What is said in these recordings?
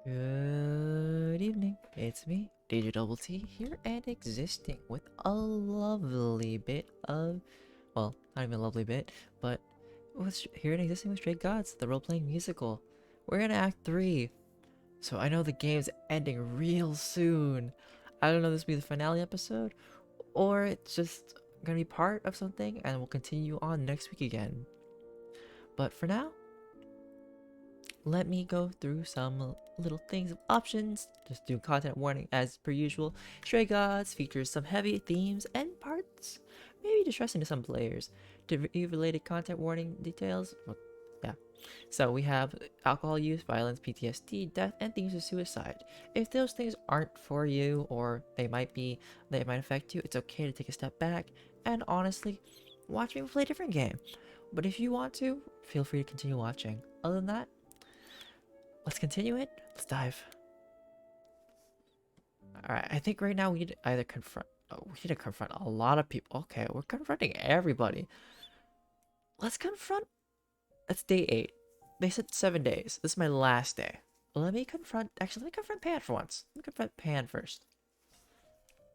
Good evening, it's me, DjDoubleT, here and existing with a lovely bit of, well, not even a lovely bit, but here and existing with Stray Gods, the role-playing musical. We're in Act 3, so I know the game's ending real soon. I don't know if this will be the finale episode, or it's just gonna be part of something, and we'll continue on next week again. But for now, let me go through some little things of options. Just do content warning as per usual. Stray Gods features some heavy themes and parts, maybe distressing to some players. Related content warning details. Well, yeah. So we have alcohol use, violence, PTSD, death, and themes of suicide. If those things aren't for you, or they might affect you, it's okay to take a step back and honestly watch me play a different game. But if you want to, feel free to continue watching. Other than that, let's continue it. Let's dive. Alright, I think right now we need to either confront... Oh, we need to confront a lot of people. Okay, we're confronting everybody. Let's confront... That's day 8. They said 7 days. This is my last day. Let me confront... Actually, let me confront Pan for once. Let me confront Pan first.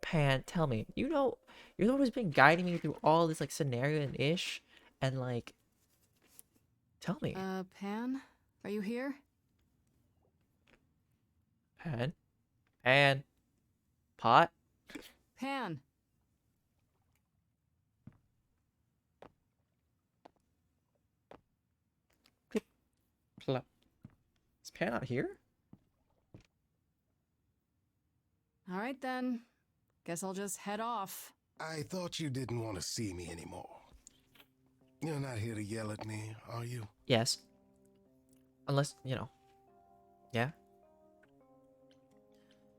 Pan, tell me. You're the one who's been guiding me through all this, like, scenario and ish. And, like... Tell me. Pan? Are you here? Pan? Pan? Pot? Pan! Is Pan not here? Alright then. Guess I'll just head off. I thought you didn't want to see me anymore. You're not here to yell at me, are you? Yes. Unless, you know. Yeah?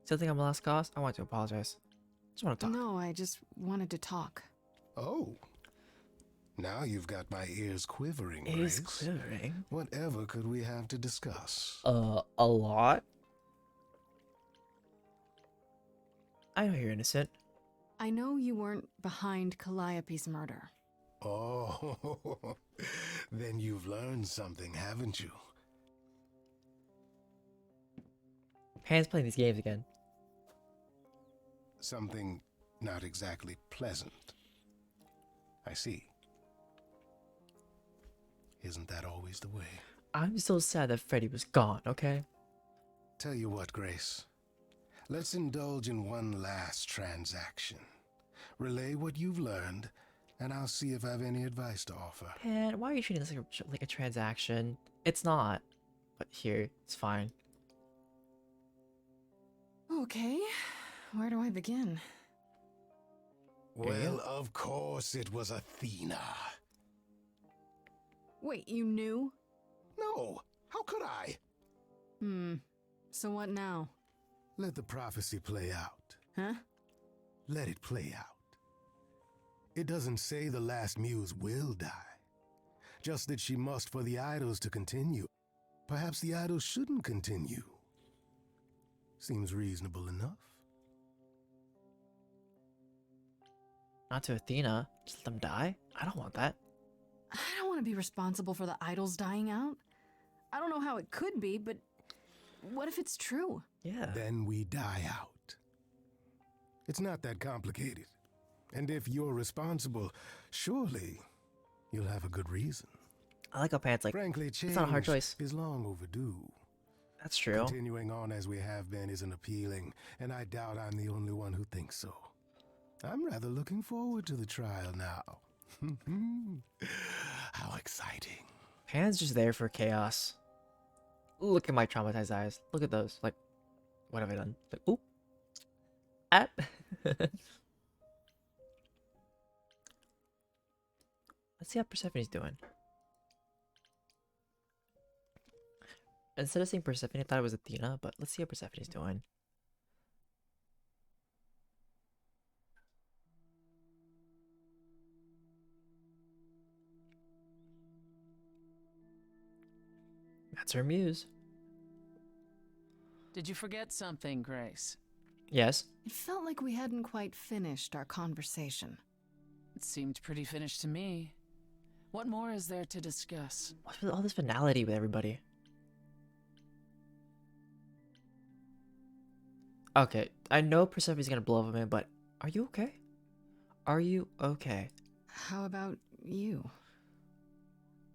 Still think I'm a lost cause? I want to apologize. Just want to talk. No, I just wanted to talk. Oh. Now you've got my ears quivering, Ears Grace. quivering? Whatever could we have to discuss? A lot? I know you're innocent. I know you weren't behind Calliope's murder. Oh, then you've learned something, haven't you? Pan's playing these games again. Something not exactly pleasant. I see. Isn't that always the way? I'm so sad that Freddy was gone, okay? Tell you what, Grace. Let's indulge in one last transaction. Relay what you've learned, and I'll see if I have any advice to offer. Pan, why are you treating this like a transaction? It's not. But here, it's fine. Okay, where do I begin? Well, of course it was Athena. Wait, you knew? No, how could I? So what now? Let the prophecy play out. Huh? Let it play out. It doesn't say the last muse will die. Just that she must for the idols to continue. Perhaps the idols shouldn't continue. Seems reasonable enough. Not to Athena. Just let them die? I don't want that. I don't want to be responsible for the idols dying out. I don't know how it could be, but what if it's true? Yeah. Then we die out. It's not that complicated. And if you're responsible, surely you'll have a good reason. I like how Pan's like, Frankly, change it's not a hard choice. is long overdue. That's true. Continuing on as we have been isn't appealing, and I doubt I'm the only one who thinks so. I'm rather looking forward to the trial now. How exciting. Pan's just there for chaos. Look at my traumatized eyes. Look at those. Like, what have I done? Like, oop. Ah. Let's see how Persephone's doing. Instead of saying Persephone, I thought it was Athena, but let's see how Persephone's doing. That's her muse. Did you forget something, Grace? Yes. It felt like we hadn't quite finished our conversation. It seemed pretty finished to me. What more is there to discuss? What's with all this finality with everybody? Okay, I know Persephone's gonna blow up him, but are you okay? Are you okay? How about you?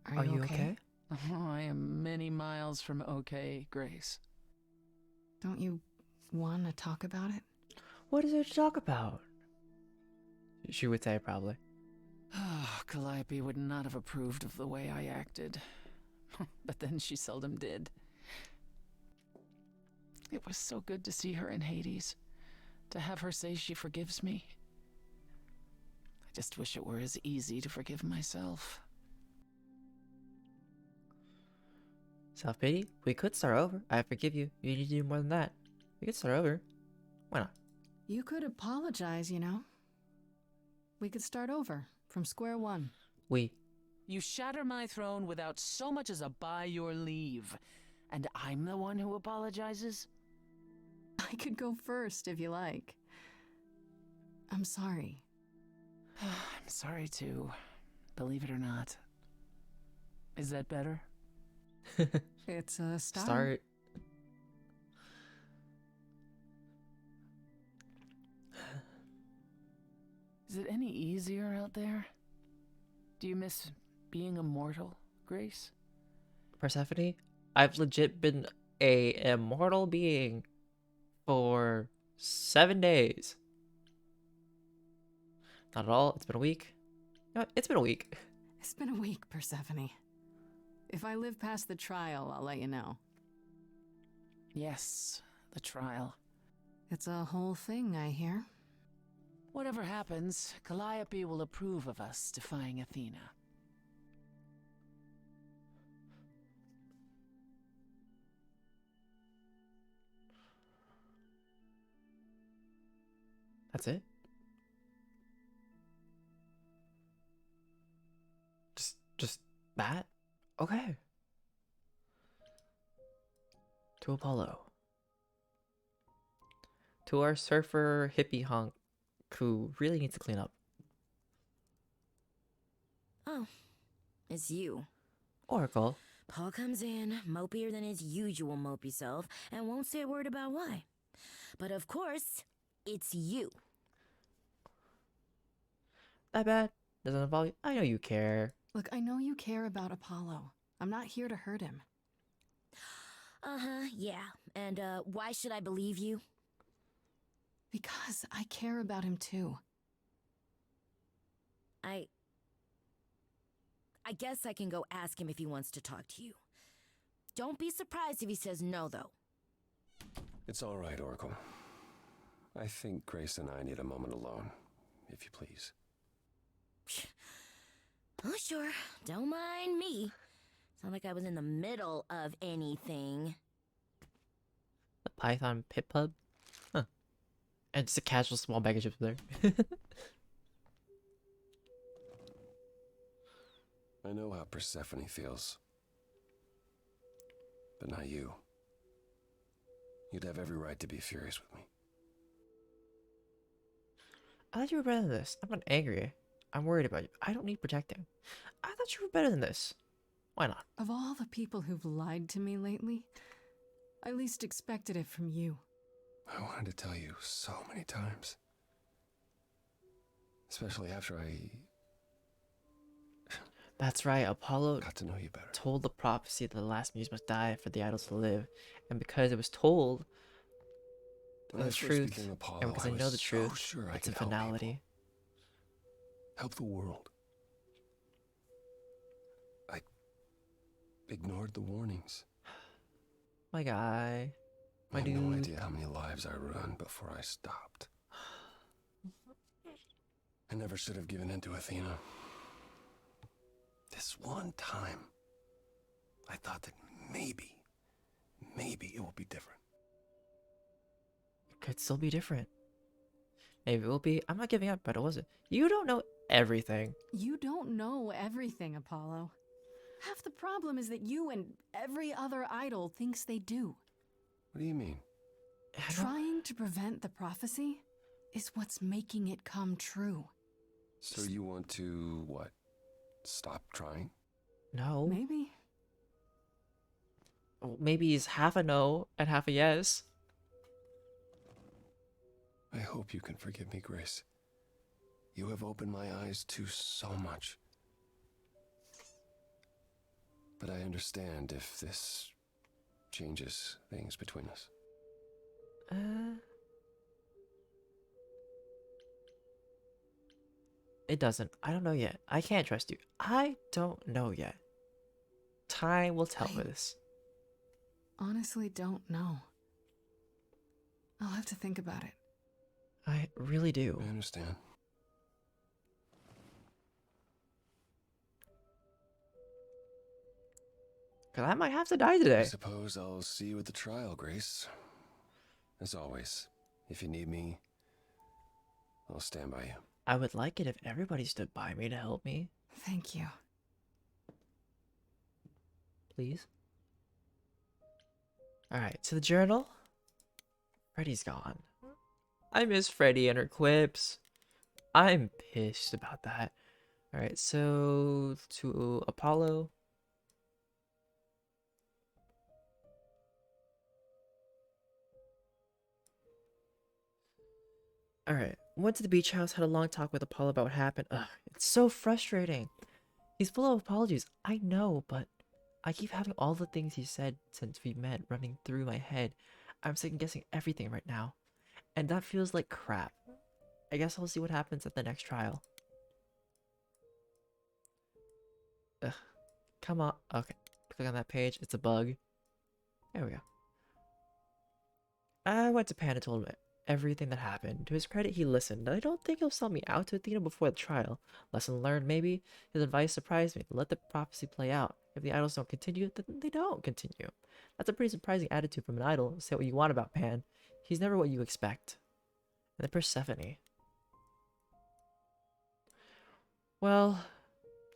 Are you okay? Oh, I am many miles from okay, Grace. Don't you want to talk about it? What is there to talk about? She would say probably. Calliope would not have approved of the way I acted. But then she seldom did. It was so good to see her in Hades. To have her say she forgives me. I just wish it were as easy to forgive myself. Self-pity? We could start over. I forgive you. You need to do more than that. We could start over. Why not? You could apologize, you know. We could start over, from square one. You shatter my throne without so much as a by your leave. And I'm the one who apologizes? I could go first if you like. I'm sorry. I'm sorry too. Believe it or not. Is that better? It's a start. Start. Is it any easier out there? Do you miss being immortal, Grace? Persephone, I've legit been a immortal being for 7 days. Not at all. It's been a week. No, it's been a week. It's been a week, Persephone. If I live past the trial, I'll let you know. Yes, the trial. It's a whole thing, I hear. Whatever happens, Calliope will approve of us defying Athena. That's it? Just that? Okay. To Apollo. To our surfer hippie hunk who really needs to clean up. Oh, it's you. Oracle. Paul comes in, mopier than his usual mopey self, and won't say a word about why. But of course, it's you. That bad? Doesn't involve you? I know you care. Look, I know you care about Apollo. I'm not here to hurt him. Uh-huh, yeah. And, why should I believe you? Because I care about him too. I guess I can go ask him if he wants to talk to you. Don't be surprised if he says no, though. It's all right, Oracle. I think Grace and I need a moment alone, if you please. Oh, sure. Don't mind me. It's not like I was in the middle of anything. The Python Pit Pub? Huh. And just a casual small bag of chips there. I know how Persephone feels. But not you. You'd have every right to be furious with me. I thought you were better than this. I'm not angry. I'm worried about you. I don't need protecting. I thought you were better than this. Why not? Of all the people who've lied to me lately, I least expected it from you. I wanted to tell you so many times. Especially after I That's right. Apollo got to know you better. told the prophecy that the last muse must die for the idols to live. And because it was told When I the first truth, became Apollo, and because I was know the so truth, sure I it's a could help people. finality. Help the world. I ignored the warnings. My guy. I My had no dude. idea how many lives I ruined before I stopped. I never should have given in to Athena. This one time, I thought that maybe it will be different. It could still be different. Maybe it will be. I'm not giving up, but it wasn't. You don't know everything. You don't know everything, Apollo. Half the problem is that you and every other idol thinks they do. What do you mean? I don't- Trying to prevent the prophecy is what's making it come true. So you want to, what, stop trying? No. Maybe. Maybe it's half a no and half a yes. I hope you can forgive me, Grace. You have opened my eyes to so much. But I understand if this changes things between us. It doesn't. I don't know yet. I can't trust you. I don't know yet. Time will tell for this. Honestly, don't know. I'll have to think about it. I really do. I understand. Because I might have to die I today. suppose I'll see you at the trial, Grace. As always, if you need me, I'll stand by you. I would like it if everybody stood by me to help me. Thank you. Please. Alright, to the journal. Freddy's gone. I miss Freddy and her quips. I'm pissed about that. Alright, so to Apollo. Alright, went to the beach house, had a long talk with Apollo about what happened. Ugh, it's so frustrating. He's full of apologies, I know, but I keep having all the things he said since we met running through my head. I'm second guessing everything right now. And that feels like crap. I guess I'll see what happens at the next trial. Ugh. Come on. Okay. Click on that page. It's a bug. There we go. I went to Pan and told him everything that happened. To his credit, he listened. I don't think he'll sell me out to Athena before the trial. Lesson learned, maybe. His advice surprised me. Let the prophecy play out. If the idols don't continue, then they don't continue. That's a pretty surprising attitude from an idol. Say what you want about Pan. He's never what you expect. And then Persephone. Well,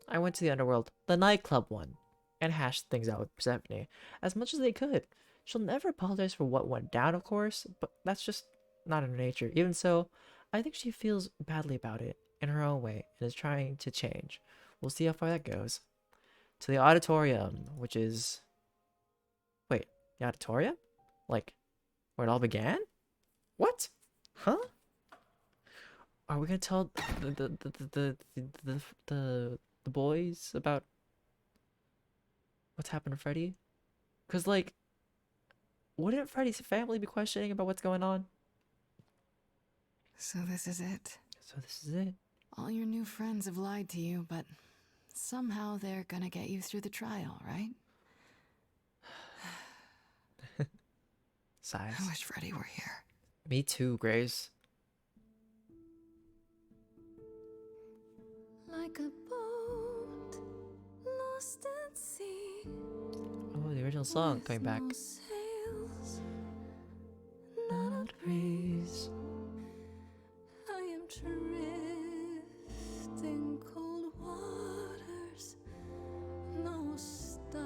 I went to the underworld, the nightclub one, and hashed things out with Persephone as much as they could. She'll never apologize for what went down, of course, but that's just not in her nature. Even so, I think she feels badly about it in her own way and is trying to change. We'll see how far that goes. To the auditorium, which is... Wait, the auditorium? Like, where it all began? What? Huh? Are we gonna tell the boys about what's happened to Freddy? Cause like, wouldn't Freddy's family be questioning about what's going on? So this is it. So this is it. All your new friends have lied to you, but somehow they're gonna get you through the trial, right? Sighs. I wish Freddy were here. Me too, Grace. Like a boat lost at sea. Oh, the original song coming back. No sails, Not a breeze. I am drifting cold waters, no star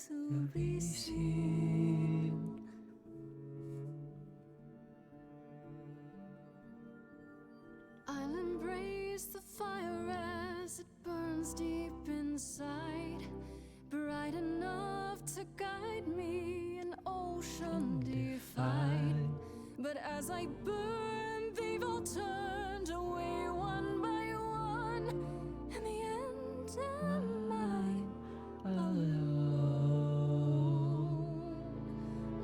to be seen. I'll embrace the fire as it burns deep inside, bright enough to guide me, an ocean defied. But as I burn, they've all turned away one by one. In the end, am I alone?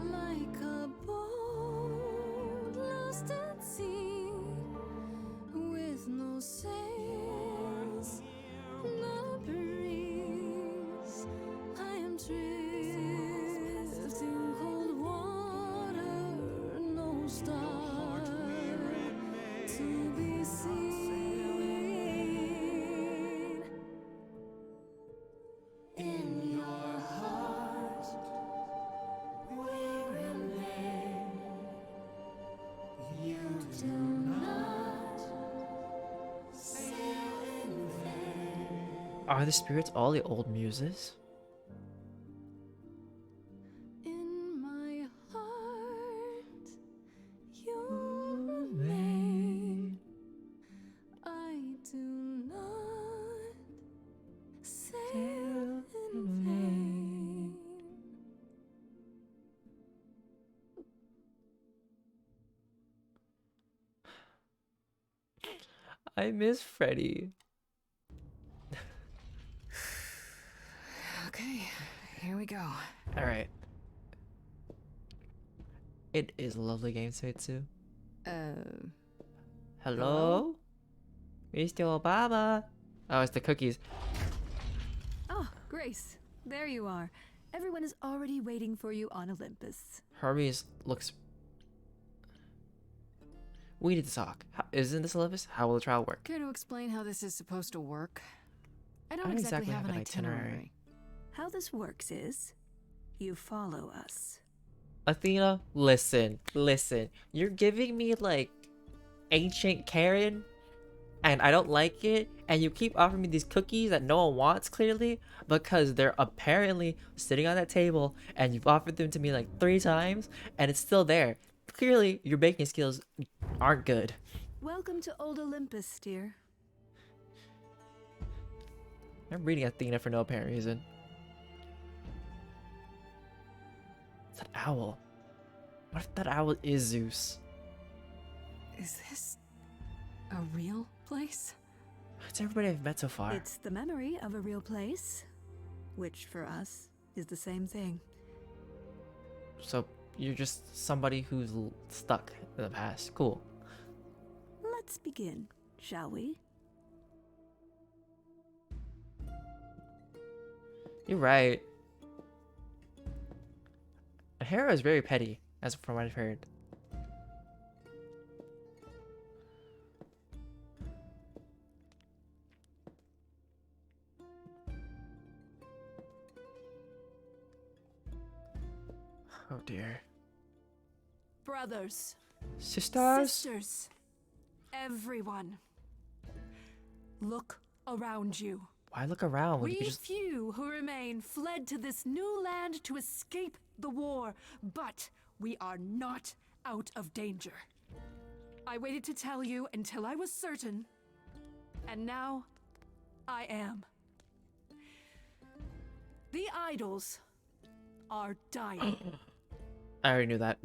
Like a boat lost at sea, with no sails, not a breeze. I am drifting cold water, no star to be seen. In your heart, we remain. You do not sail in vain. Are the spirits all the old muses? In my heart, you remain. I do not sail in vain. I miss Freddy. Okay, here we go. Alright. It is a lovely game, Seitsu. Hello? Mr. Obama? Oh, it's the cookies. Oh, Grace, there you are. Everyone is already waiting for you on Olympus. Hermes looks... We need to talk. Isn't this Olympus? How will the trial work? Care to explain how this is supposed to work? I I don't exactly have an itinerary. How this works is, you follow us. Athena, listen. You're giving me, like, ancient Karen, and I don't like it, and you keep offering me these cookies that no one wants, clearly, because they're apparently sitting on that table, and you've offered them to me, like, 3 times, and it's still there. Clearly, your baking skills aren't good. Welcome to Old Olympus, dear. I'm reading Athena for no apparent reason. It's an owl. What if that owl is Zeus? Is this a real place? It's everybody I've met so far. It's the memory of a real place, which for us is the same thing. So you're just somebody who's stuck in the past. Cool. Let's begin, shall we? You're right. Hera is very petty, as from what I've heard. Oh dear. Brothers, Sisters? sisters, everyone, look around you. Why look around when you We could just... few who remain fled to this new land to escape the war, but we are not out of danger. I waited to tell you until I was certain, and now I am. The idols are dying. I already knew that.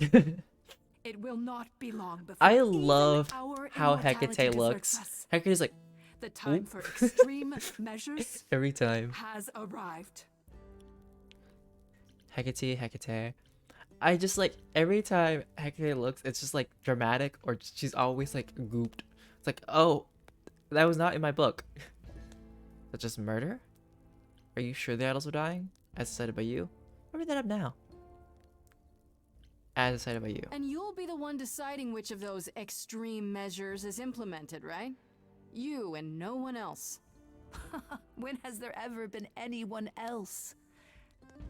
It will not be long before I even love our how immortality Hecate deserts looks. us. Hecate's like, The time Oop. for extreme measures every time. has arrived. Hecate. I just like, every time Hecate looks, it's just like dramatic, or she's always like gooped. It's like, oh, that was not in my book. That's just murder? Are you sure the idols are dying? As decided by you? I'll read that up now. As decided by you. And you'll be the one deciding which of those extreme measures is implemented, right? You and no one else. When has there ever been anyone else?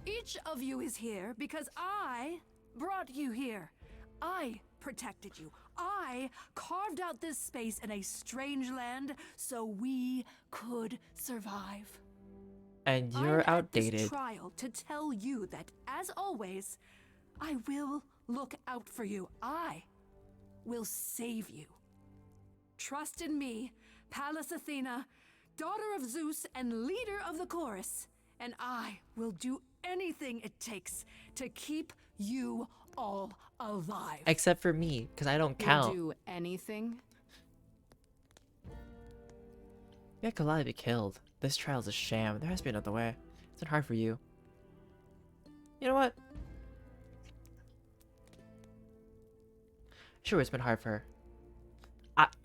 Each of you is here because I brought you here. I protected you. I carved out this space in a strange land so we could survive. And I'm you're at outdated. this trial to tell you that, as always, I will look out for you. I will save you. Trust in me, Pallas Athena, daughter of Zeus and leader of the chorus, and I will do anything it takes to keep you all alive. Except for me, because I don't You'll count. do anything? You could lie to be killed. This trial's a sham. There has to be another way. It's not hard for you. You know what? Sure, it's been hard for her.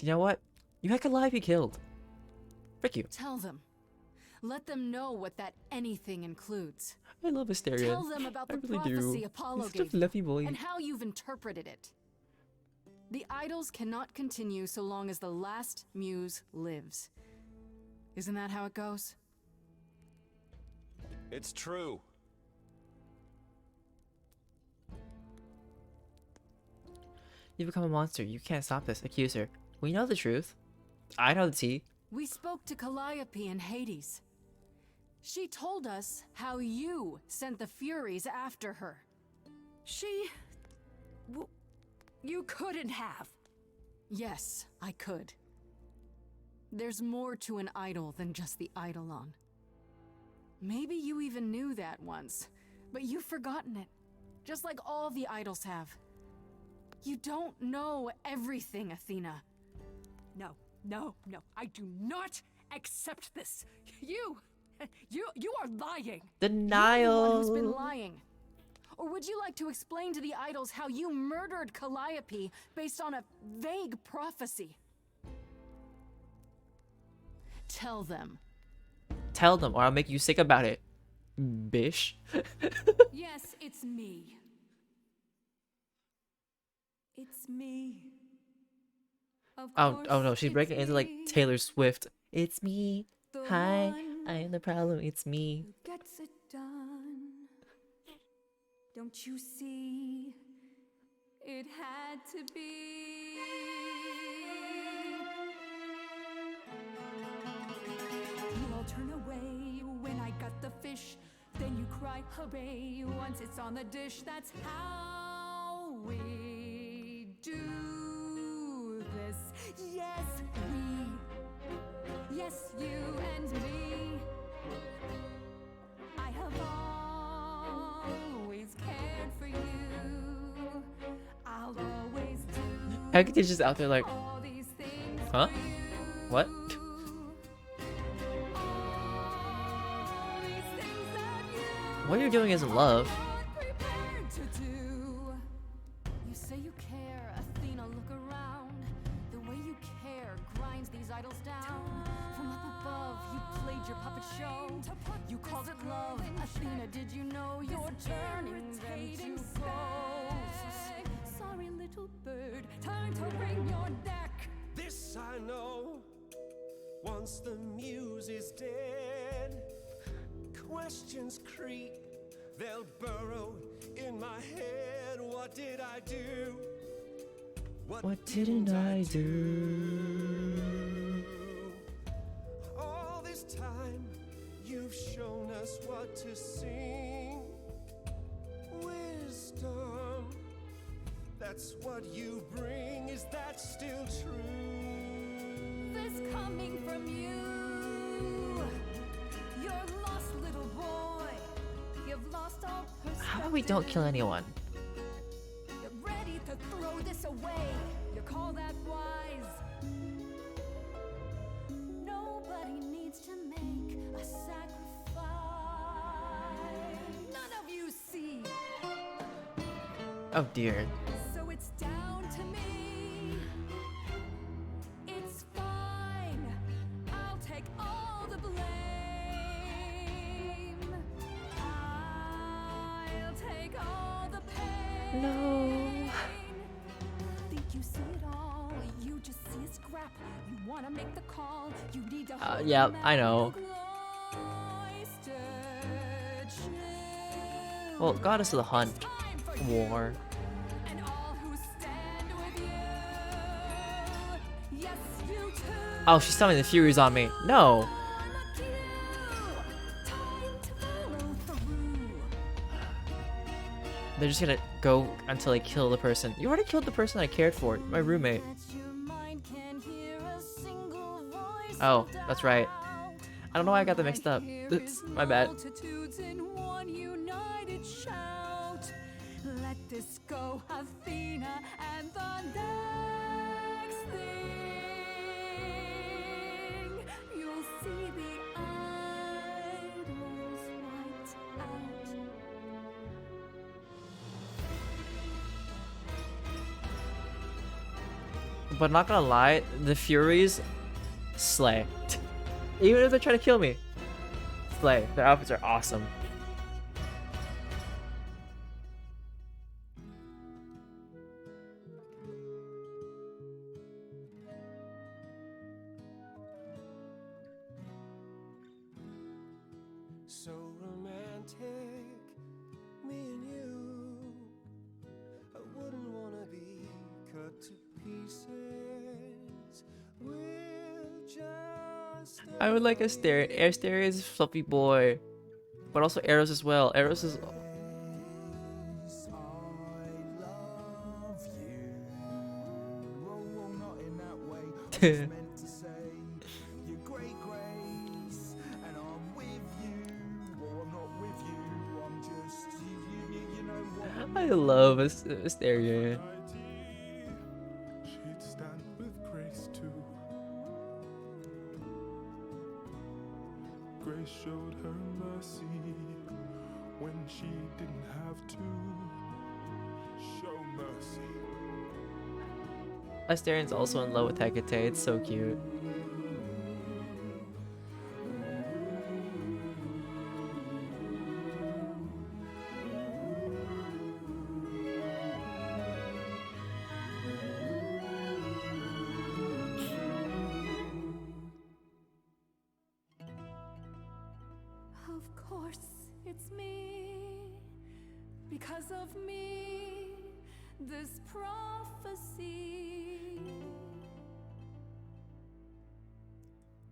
You know what? You could lie to be killed. Frick you. Tell them. Let them know what that anything includes. I love Asterion. Tell them about I the really prophecy do. Apollo He's such a gave you fluffy boy. and how you've interpreted it. The idols cannot continue so long as the last muse lives. Isn't that how it goes? It's true. You've become a monster. You can't stop this. Accuse her. We know the truth. I know the tea. We spoke to Calliope in Hades. She told us how you sent the Furies after her. You couldn't have. Yes, I could. There's more to an idol than just the eidolon. Maybe you even knew that once, but you've forgotten it, just like all the idols have. You don't know everything, Athena. No, No, no, I do not accept this. You are lying. You're the one who's been Denial. lying. Or would you like to explain to the idols how you murdered Calliope based on a vague prophecy? Tell them. Tell them, or I'll make you sick about it, bish. Yes, it's me. It's me. Of Oh, course, oh no, she's it's breaking into like me, Taylor Swift. It's me. the Hi, one I am the problem. It's me. who gets it done. Don't you see? It had to be. You all turn away when I got the fish. Then you cry hooray once it's on the dish. That's how we do this. Yes, we. Yes, you and me. I have always cared for you. I'll always do Hecate is just out there like, all these things huh? for you. What? All these things that you What you're doing isn't love. aren't prepared to do. You say you care, Athena, look around. The way you care grinds these idols down. From up above, you played your puppet show. You called it love. Athena, did you know you're turning them to ghosts? Sorry, little bird, time to wring your neck. This I know, once the muse is dead, questions creep, they'll burrow in my head. What did I do? What didn't I do? All this time, you've shown us what to sing. Wisdom, that's what you bring. Is that still true? This coming from you. You're lost, little boy. You've lost all perspective. How about we don't kill anyone? You're ready to throw this away. You call that wise? Nobody needs to make a sacrifice. None of you see. Oh dear. So it's down to me. It's fine. I'll take all the blame. I'll take all the pain. No. Think you see it all? You just see a scrap. You wanna make the call. You need to Yeah, I know. Well, Goddess of the Hunt War. And all who stand with you. Yes, you too. Oh, she's telling the Furies on me. No. They're just gonna go until I kill the person. You already killed the person I cared for, my roommate. Oh, that's right. I don't know why I got them mixed up. It's my bad. Let this go, Athena, and the next thing you'll see the idols wiped out. But not gonna lie, the Furies slay. Even if they try to kill me, slay. Their outfits are awesome. So romantic, me and you. I wouldn't wanna be cut to pieces. We'll just I would like a stare. Air is a fluffy boy, but also Eros as well. Eros is. I love you. Oh, not in that way. I was meant to say you're great, Grace, and I'm with you. Or I'm not with you. I'm just you know what? I love Asteria. She'd stand with Grace too. Grace showed her mercy when she didn't have to show mercy. Asterian's also in love with Hecate. It's so cute. Of course, it's me. Because of me, this prophecy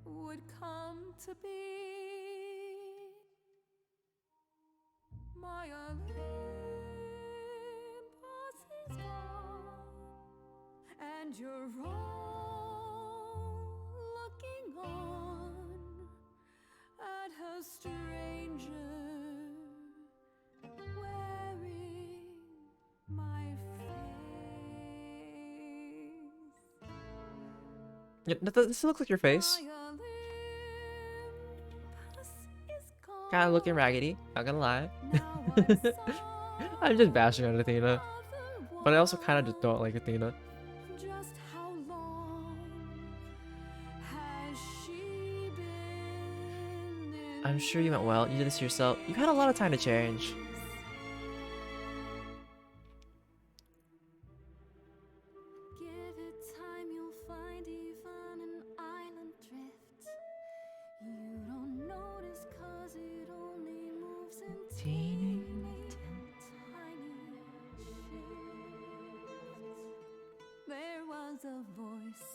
would come to be. My Olympus is gone, and you're all looking on at a stranger wearing my face. Yeah, this looks like your face. My Olympus is gone. Kinda looking raggedy, not gonna lie. Now I saw I'm just bashing on Athena. other But I also one. kinda just don't like Athena. Just how long has she been in I'm sure you meant well. You did this yourself. You've had a lot of time to change. Give it time, you'll find even an island drift. You don't notice 'cause it only moves in Teeny tiny shifts. There was a voice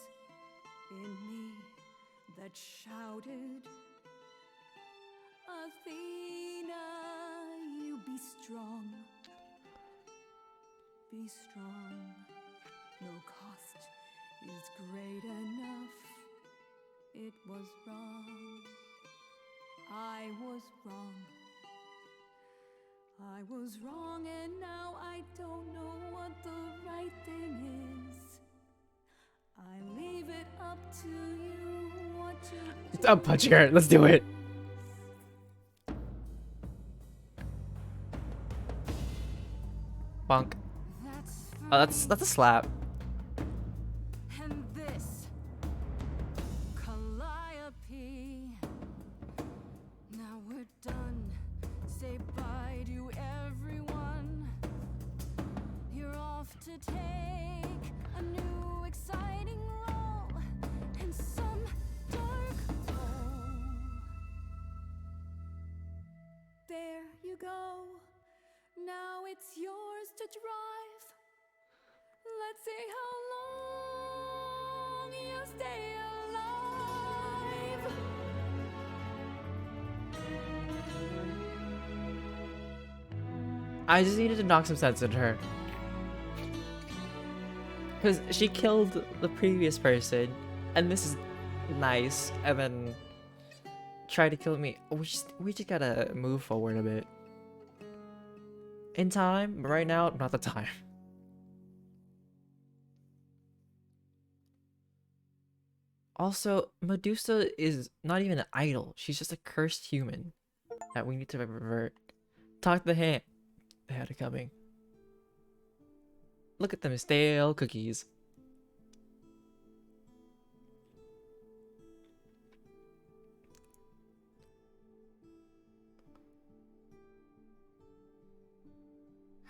in me that shouted, Athena, you be strong. Be strong. No cost is great enough. It was wrong. I was wrong. I was wrong, and now I don't know what the right thing is. I leave it up to you what to do. I'm punching her. Let's do it. Bonk. Oh, that's a slap. And this Calliope. Now we're done. Say bye to everyone. You're off to take a new exciting role in some dark hole. There you go. Now it's yours to drive. Let's see how long you stay alive. I just needed to knock some sense into her. Because she killed the previous person, and this is nice, and then tried to kill me. We just gotta move forward a bit. In time, but right now, not the time. Also, Medusa is not even an idol. She's just a cursed human that we need to revert. Talk to the hand. They had it coming. Look at them stale cookies.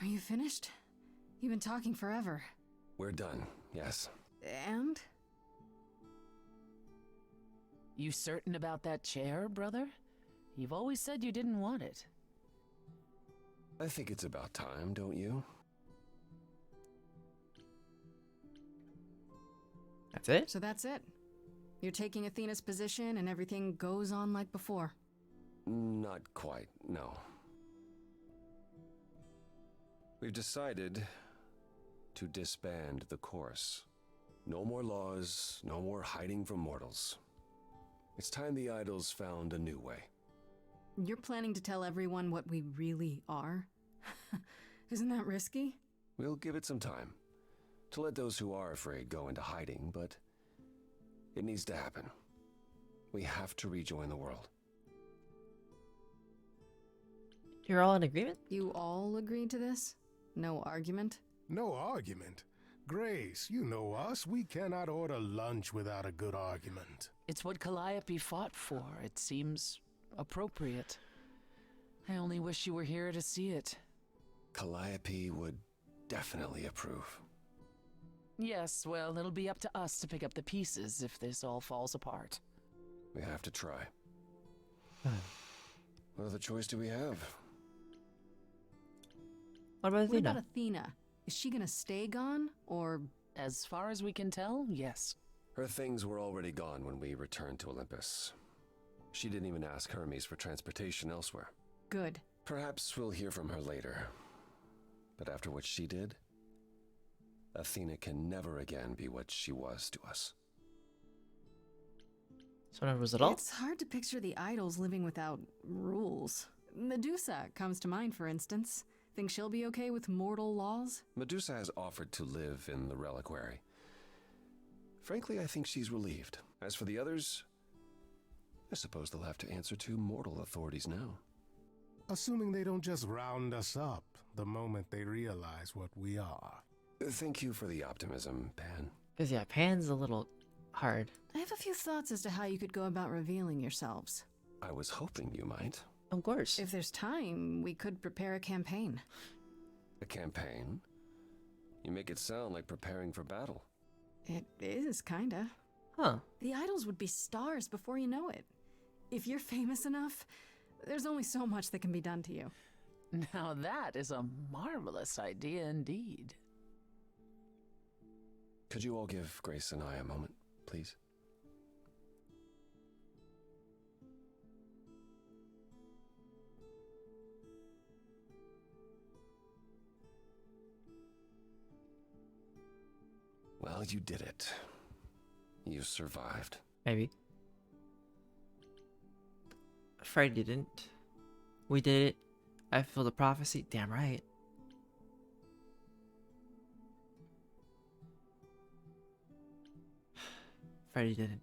Are you finished? You've been talking forever. We're done, yes. And? You certain about that chair, brother? You've always said you didn't want it. I think it's about time, don't you? That's it? So that's it. You're taking Athena's position and everything goes on like before. Not quite, no. We've decided to disband the course. No more laws, no more hiding from mortals. It's time the idols found a new way. You're planning to tell everyone what we really are? Isn't that risky? We'll give it some time to let those who are afraid go into hiding, but it needs to happen. We have to rejoin the world. You're all in agreement? You all agreed to this? No argument? No argument. Grace, you know us. We cannot order lunch without a good argument. It's what Calliope fought for. It seems appropriate. I only wish you were here to see it. Calliope would definitely approve. Yes, well, it'll be up to us to pick up the pieces if this all falls apart. We have to try. What other choice do we have? What about What Athena? about Athena? Is she gonna stay gone, or... As far as we can tell, yes. Her things were already gone when we returned to Olympus. She didn't even ask Hermes for transportation elsewhere. Good. Perhaps we'll hear from her later. But after what she did, Athena can never again be what she was to us. So never was it all? It's hard to picture the idols living without rules. Medusa comes to mind, for instance. Think she'll be okay with mortal laws? Medusa has offered to live in the reliquary. Frankly, I think she's relieved. As for the others, I suppose they'll have to answer to mortal authorities now. Assuming they don't just round us up the moment they realize what we are. Thank you for the optimism, Pan. Because yeah, Pan's a little hard. I have a few thoughts as to how you could go about revealing yourselves. I was hoping you might. Of course. If there's time, we could prepare a campaign. A campaign? You make it sound like preparing for battle. It is, kinda. Huh. The idols would be stars before you know it. If you're famous enough, there's only so much that can be done to you. Now that is a marvelous idea indeed. Could you all give Grace and I a moment, please? Well, you did it. You survived. Maybe. Freddy didn't. We did it. I fulfilled the prophecy. Damn right. Freddy didn't.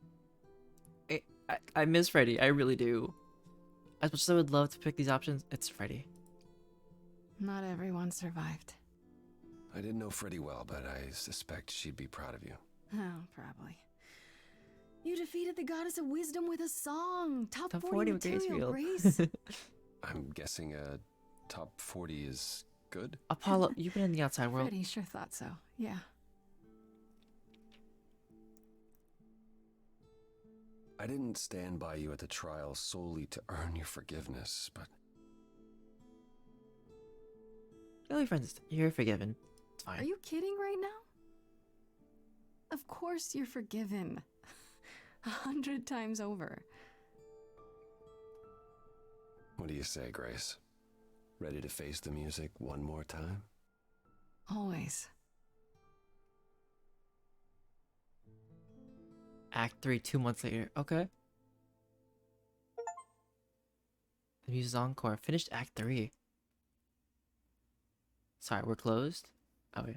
I miss Freddy. I really do. As much as I would love to pick these options, it's Freddy. Not everyone survived. I didn't know Freddy well, but I suspect she'd be proud of you. Oh, probably. You defeated the goddess of wisdom with a song. Top, Top 40 40 with material, Grace. Grace. I'm guessing a top 40 is good? Apollo, you've been in the outside world. Freddy sure thought so. Yeah. I didn't stand by you at the trial solely to earn your forgiveness, but You'll be friends. You're forgiven. It's fine. Are you kidding right now? Of course you're forgiven. 100 times over. what do you say, Grace? Ready to face the music one more time? Always. Act 3, 2 months later. Okay. The music's encore. Finished Act 3. Sorry, we're closed? Oh, yeah.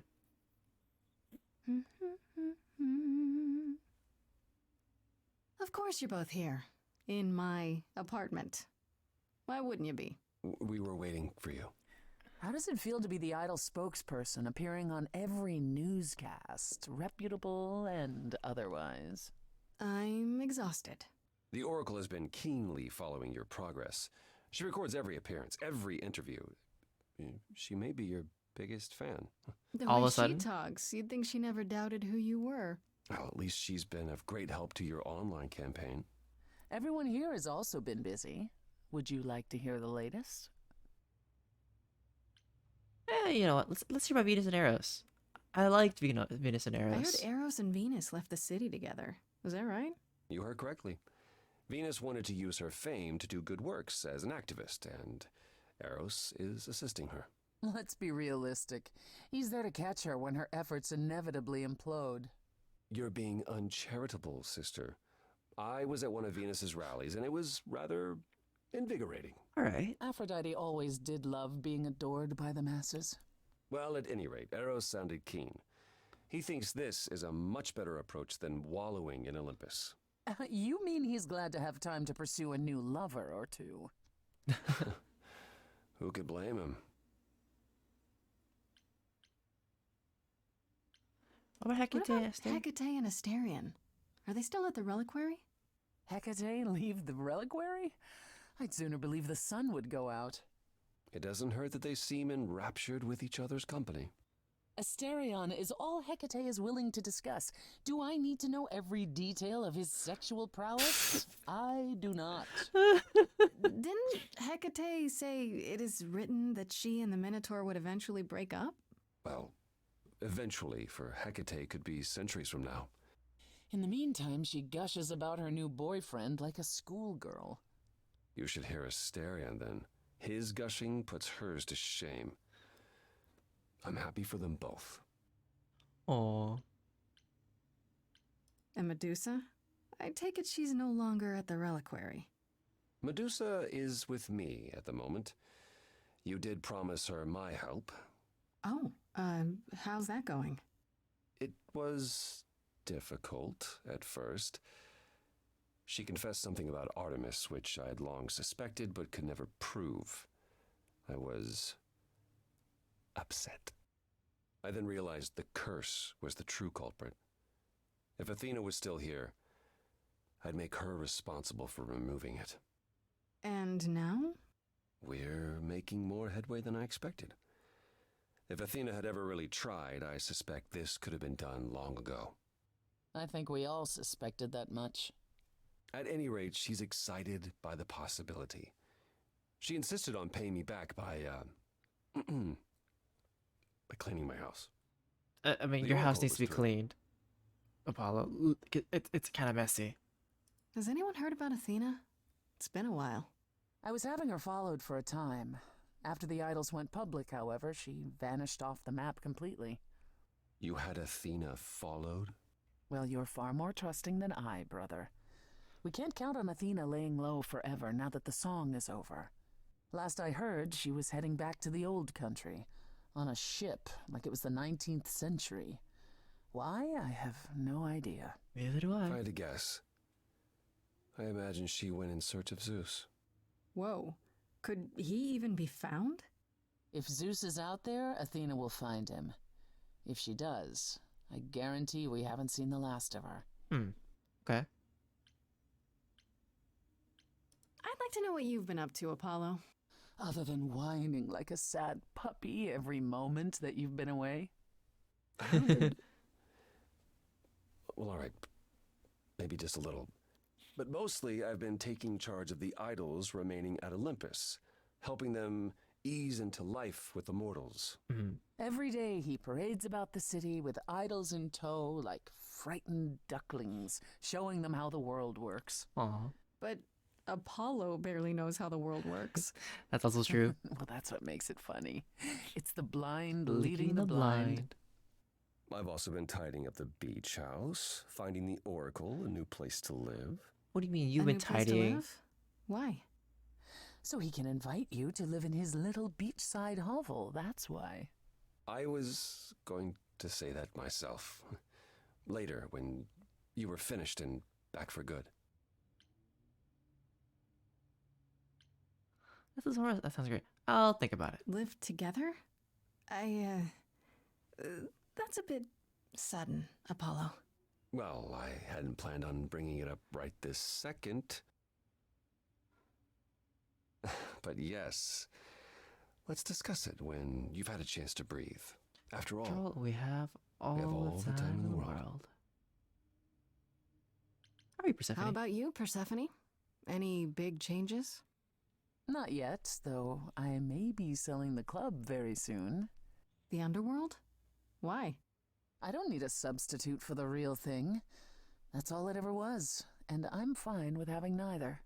Of course you're both here. In my apartment. Why wouldn't you be? We were waiting for you. How does it feel to be the idol spokesperson appearing on every newscast, reputable and otherwise? I'm exhausted. The Oracle has been keenly following your progress. She records every appearance, every interview. She may be your biggest fan. The All way of a sudden? she talks, you'd think she never doubted who you were. Well, at least she's been of great help to your online campaign. Everyone here has also been busy. Would you like to hear the latest? You know what? Let's hear about Venus and Eros. I liked Venus and I heard Eros. Eros and Venus left the city together. Was that right? You heard correctly. Venus wanted to use her fame to do good works as an activist, and Eros is assisting her. Let's be realistic. He's there to catch her when her efforts inevitably implode. You're being uncharitable, sister. I was at one of Venus's rallies, and it was rather invigorating. Alright. Aphrodite always did love being adored by the masses. Well, at any rate, Eros sounded keen. He thinks this is a much better approach than wallowing in Olympus. You mean he's glad to have time to pursue a new lover or two? Who could blame him? What about Hecate? What about Esther? Hecate and Asterion? Are they still at the reliquary? Hecate leave the reliquary? I'd sooner believe the sun would go out. It doesn't hurt that they seem enraptured with each other's company. Asterion is all Hecate is willing to discuss. Do I need to know every detail of his sexual prowess? I do not. Didn't Hecate say it is written that she and the Minotaur would eventually break up? Well, eventually, for Hecate could be centuries from now. In the meantime, she gushes about her new boyfriend like a schoolgirl. You should hear Asterion then. His gushing puts hers to shame. I'm happy for them both. Aw. And Medusa? I take it she's no longer at the reliquary. Medusa is with me at the moment. You did promise her my help. Oh, how's that going? It was difficult at first. She confessed something about Artemis, which I had long suspected but could never prove. I was upset. I then realized the curse was the true culprit. If Athena was still here, I'd make her responsible for removing it. And now? We're making more headway than I expected. If Athena had ever really tried, I suspect this could have been done long ago. I think we all suspected that much. At any rate, she's excited by the possibility. She insisted on paying me back by cleaning my house. I mean, The your house Oracle needs to be was through. cleaned, Apollo. It's kind of messy. Has anyone heard about Athena? It's been a while. I was having her followed for a time. After the idols went public, however, she vanished off the map completely. You had Athena followed? Well, you're far more trusting than I, brother. We can't count on Athena laying low forever now that the song is over. Last I heard, she was heading back to the old country, on a ship, like it was the 19th century. Why? I have no idea. Neither do If I I. had to guess, I imagine she went in search of Zeus. Whoa. Could he even be found? If Zeus is out there, Athena will find him. If she does, I guarantee we haven't seen the last of her. Okay. I'd like to know what you've been up to, Apollo. Other than whining like a sad puppy every moment that you've been away. Well, all right. Maybe just a little. But mostly, I've been taking charge of the idols remaining at Olympus, helping them ease into life with the mortals. Every day he parades about the city with idols in tow like frightened ducklings, showing them how the world works. Aw. But Apollo barely knows how the world works. That's also true. Well, that's what makes it funny. It's the blind leading the blind. I've also been tidying up the beach house, finding the Oracle, a new place to live. What do you mean you've A been new place to tidying? live? Why? So he can invite you to live in his little beachside hovel, that's why. I was going to say that myself. Later, when you were finished and back for good. That sounds great. I'll think about it. Live together? That's a bit sudden, Apollo. Well, I hadn't planned on bringing it up right this second. But yes, let's discuss it when you've had a chance to breathe. After all, After all, we have all the time in the world. How are you, Persephone? How about you, Persephone? Any big changes? Not yet, though I may be selling the club very soon. The underworld? Why? I don't need a substitute for the real thing. That's all it ever was, and I'm fine with having neither.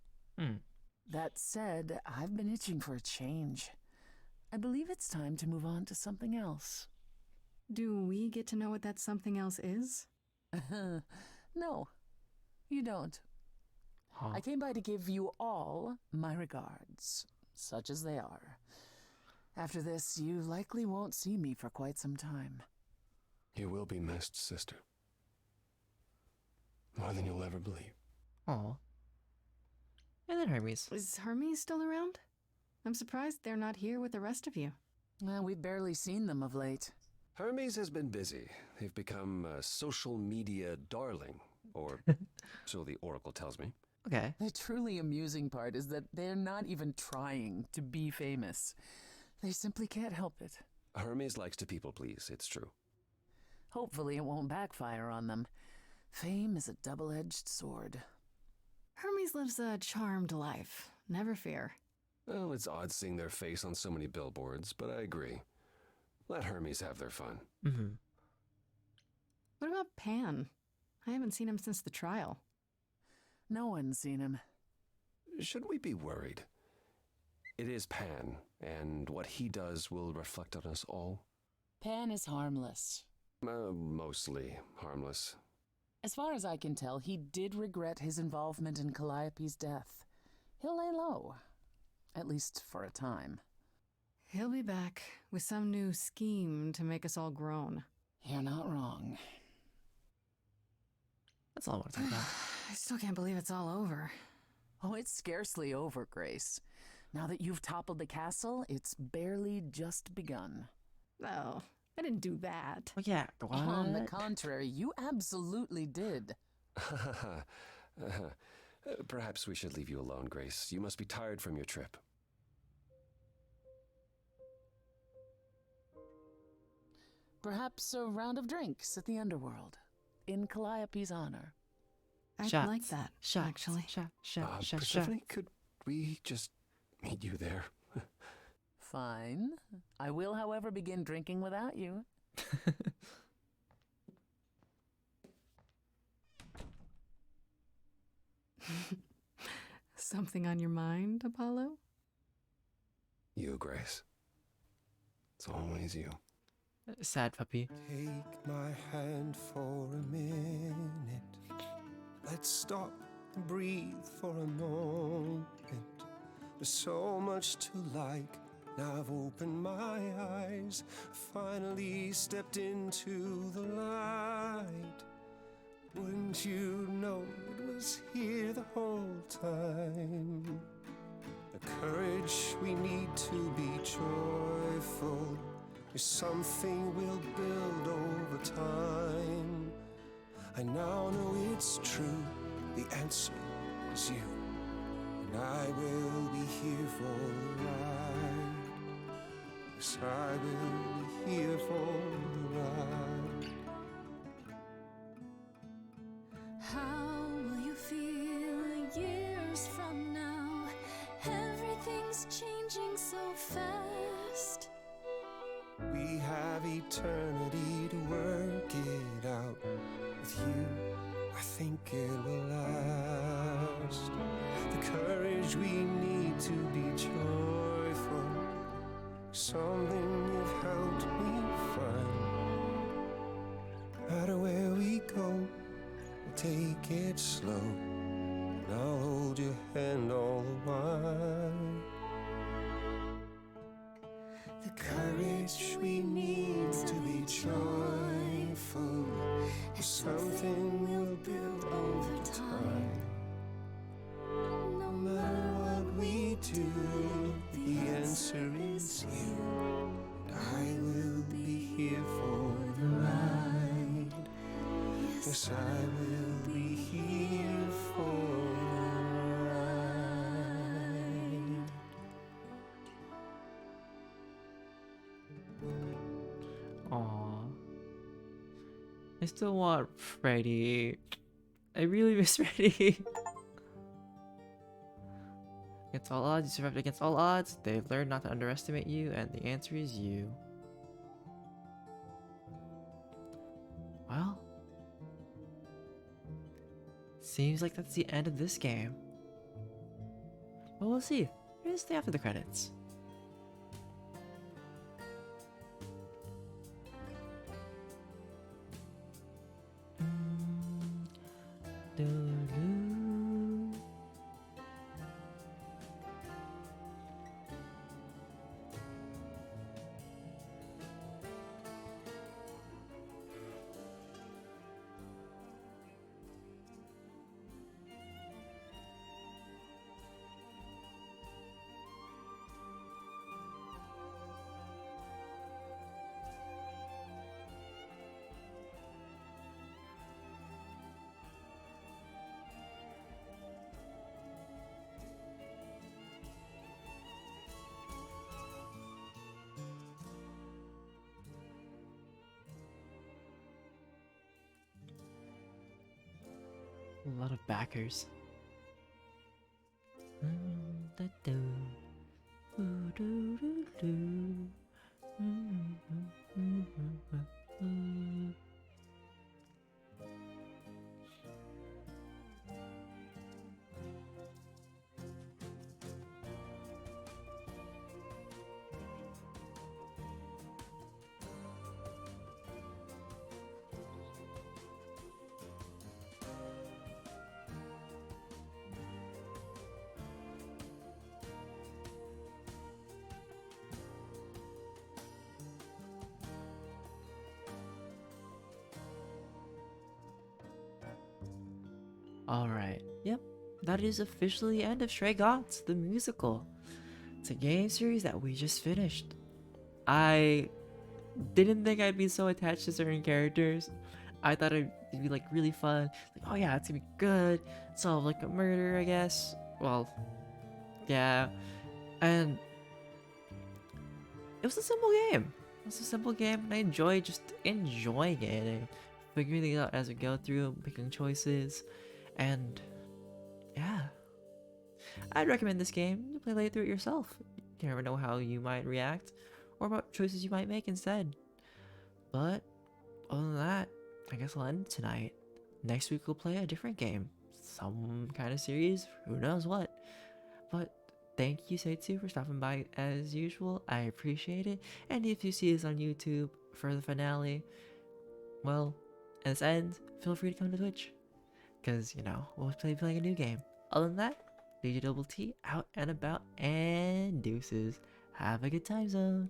That said, I've been itching for a change. I believe it's time to move on to something else. Do we get to know what that something else is? No, you don't. Huh. I came by to give you all my regards, such as they are. After this, you likely won't see me for quite some time. you will be missed, sister. More than you'll ever believe. Aw. And then Hermes. Is Hermes still around? I'm surprised they're not here with the rest of you. Well, we've barely seen them of late. Hermes has been busy. They've become a social media darling, or so the Oracle tells me. Okay. The truly amusing part is that they're not even trying to be famous. They simply can't help it. Hermes likes to people please, it's true. Hopefully it won't backfire on them. Fame is a double-edged sword. Hermes lives a charmed life. Never fear. Well, it's odd seeing their face on so many billboards, but I agree. Let Hermes have their fun. Mm-hmm. What about Pan? I haven't seen him since the trial. No one's seen him. Should we be worried? It is Pan, and what he does will reflect on us all. Pan is harmless. Mostly harmless. As far as I can tell, he did regret his involvement in Calliope's death. He'll lay low. At least for a time. He'll be back with some new scheme to make us all groan. You're not wrong. That's all I want to talk about. I still can't believe it's all over. Oh, it's scarcely over, Grace. Now that you've toppled the castle, it's barely just begun. Oh, I didn't do that. Oh yeah, what? On the contrary, you absolutely did. Perhaps we should leave you alone, Grace. You must be tired from your trip. Perhaps a round of drinks at the underworld, in Calliope's honor. I'd Shots. like that, Shots. actually. Shot. Persephone, could we just meet you there? Fine. I will, however, begin drinking without you. Something on your mind, Apollo? You, Grace. It's always you. Sad puppy. Take my hand for a minute. Let's stop and breathe for a moment. There's so much to like. Now I've opened my eyes, finally stepped into the light. Wouldn't you know it was here the whole time? The courage we need to be joyful is something we'll build over time. I now know it's true, the answer is you, and I will be here for the ride. Yes, I will be here for the ride. How will you feel years from now? Everything's changing so fast. We have eternity to work it out. With you, I think it will last. The courage we need to be joyful, something you've helped me find. No matter where we go, we'll take it slow, and I'll hold your hand all the while. The courage we need to be joyful is something we'll build over time. No matter what we do, the answer is you. I will be here for the ride. Yes, I will be here for the ride. Aww. I still want Freddy. I really miss Freddy. Against all odds, you survived against all odds. They've learned not to underestimate you, and the answer is you. Well, seems like that's the end of this game. Well, we'll see. Here's the after the credits. A lot of backers. Alright, yep, that is officially the end of Stray Gods, the musical. It's a game series that we just finished. I didn't think I'd be so attached to certain characters. I thought it'd be like really fun. Like, oh yeah, it's gonna be good. Solve like a murder, I guess. Well, yeah. And it was a simple game. It was a simple game, and I enjoyed just enjoying it and figuring things out as we go through, making choices, and yeah. I'd recommend this game. You play through it yourself. You never know how you might react, or what choices you might make instead. But other than that, I guess I'll end tonight. Next week we'll play a different game, some kind of series, who knows what. But thank you, Setsu, for stopping by as usual. I appreciate it. And if you see this on YouTube for the finale, well, at this end, feel free to come to Twitch, because you know we'll be playing a new game. Other than that, DjDoubleT out and about, and deuces. Have a good time zone.